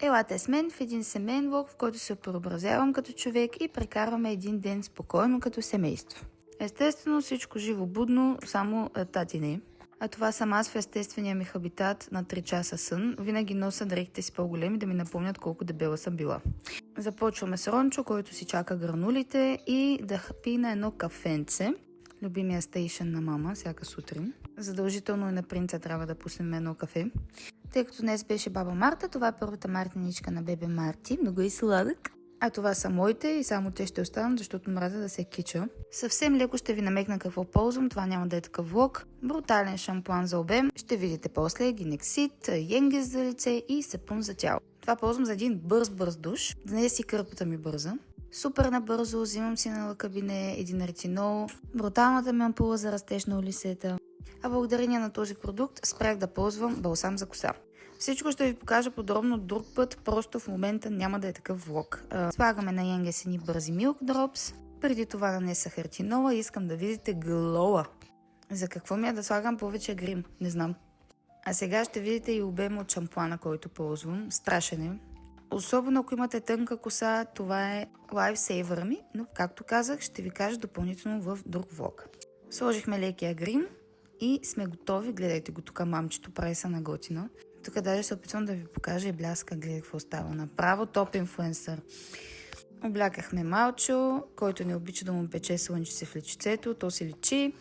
Елате с мен в един семейен влог, в който се преобразявам като човек и прекарваме един ден спокойно като семейство. Естествено всичко живо будно, само тати не. А това съм аз в естествения ми хабитат на 3 часа сън. Винаги нося дрехите си по-големи да ми напомнят колко дебела съм била. Започваме с Рончо, който си чака гранулите и да пи на едно кафенце. Любимия стейшън на мама, всяка сутрин. Задължително и на принца трябва да пуснем едно кафе. Тъй като днес беше баба Марта, това е първата мартиничка на бебе Марти. Много и сладък. А това са моите и само те ще останат, защото мразя да се кича. Съвсем леко ще ви намекна какво ползвам, това няма да е такъв влог. Брутален шампуан за обем, ще видите после гинексит, енгез за лице и сапун за тяло. Това ползвам за един бърз душ. Днес и кърпата ми бърза. Супер набързо, взимам си на лакабине един ретинол, бруталната ми ампула за растеж на улисета. А благодарение на този продукт спрях да ползвам балсам за коса. Всичко ще ви покажа подробно друг път, просто в момента няма да е такъв влог. Слагаме на енгес едни бързи Milk Drops. Преди това нанесах ретинола и искам да видите глоа. За какво ми е да слагам повече грим? Не знам. А сега ще видите и обема от шампуана, който ползвам. Страшен е. Особено ако имате тънка коса, това е лайфсейвър ми, но както казах, ще ви кажа допълнително в друг влог. Сложихме лекия грим и сме готови. Гледайте го тук, мамчето прави са на готина. Тук даже се опитвам да ви покажа и бляска. Гледай какво става. Направо топ инфлуенсър. Облякахме Малчо, който не обича да му пече слънчице в личицето. То се личи.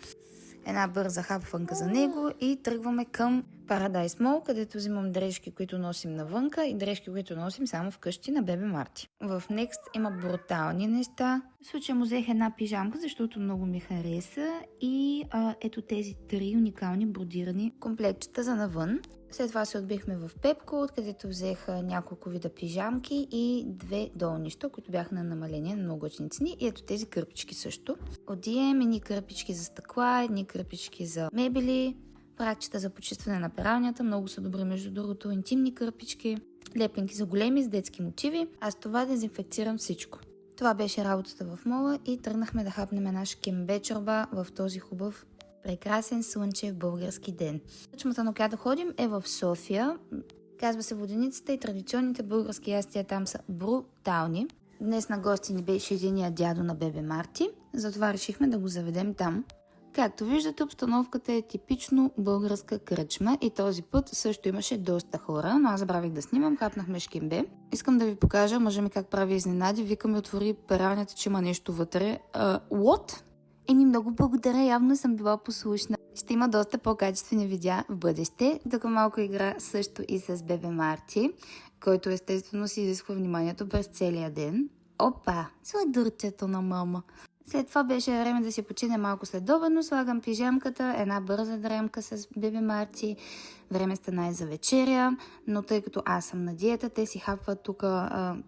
Една бърза хапванка за него и тръгваме към Paradise Mall, където взимам дрежки, които носим навънка и дрежки, които носим само вкъщи на бебе Марти. В Next има брутални неща. В случая му взех една пижамка, защото много ми хареса и ето тези 3 уникални бродирани комплектчета за навън. След това се отбихме в Пепко, откъдето взех няколко вида пижамки и 2 долнища, които бяха на намаление на многочни цени. И ето тези кърпички също. От DM едни кърпички за стъкла, едни кърпички за мебели, прачета за почистване на пералнята, много са добри между другото, интимни кърпички, лепенки за големи с детски мотиви, а с това дезинфекцирам всичко. Това беше работата в мола и тръгнахме да хапнем една шкембе чорба в този хубав прекрасен слънчев български ден. Кръчмата, на която ходим, е в София. Казва се Воденицата и традиционните български ястия там са брутални. Днес на гости ни беше единия дядо на бебе Марти, затова решихме да го заведем там. Както виждате, обстановката е типично българска кръчма и този път също имаше доста хора, но аз забравих да снимам, хапнахме шкембе. Искам да ви покажа мъжа ми как прави изненади, вика ми отвори пералнята, че има нещо вътре. What? Много благодаря, явно съм била послушна. Ще има доста по-качествени видеа в бъдеще. Тук малко игра също и с бебе Марти, който естествено си изисква вниманието през целия ден. Опа, сладурчето на мама. След това беше време да си почине малко следобедно, слагам пижамката, една бърза дремка с бебе Марти. Време стана и за вечеря, но тъй като аз съм на диета, те си хапват тук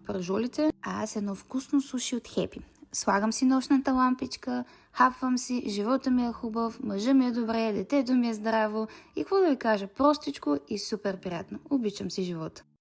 пържолите, а аз едно вкусно суши от Хепи. Слагам си нощната лампичка, хапвам си, живота ми е хубав, мъжа ми е добре, детето ми е здраво и какво да ви кажа, простичко и супер приятно. Обичам си живота.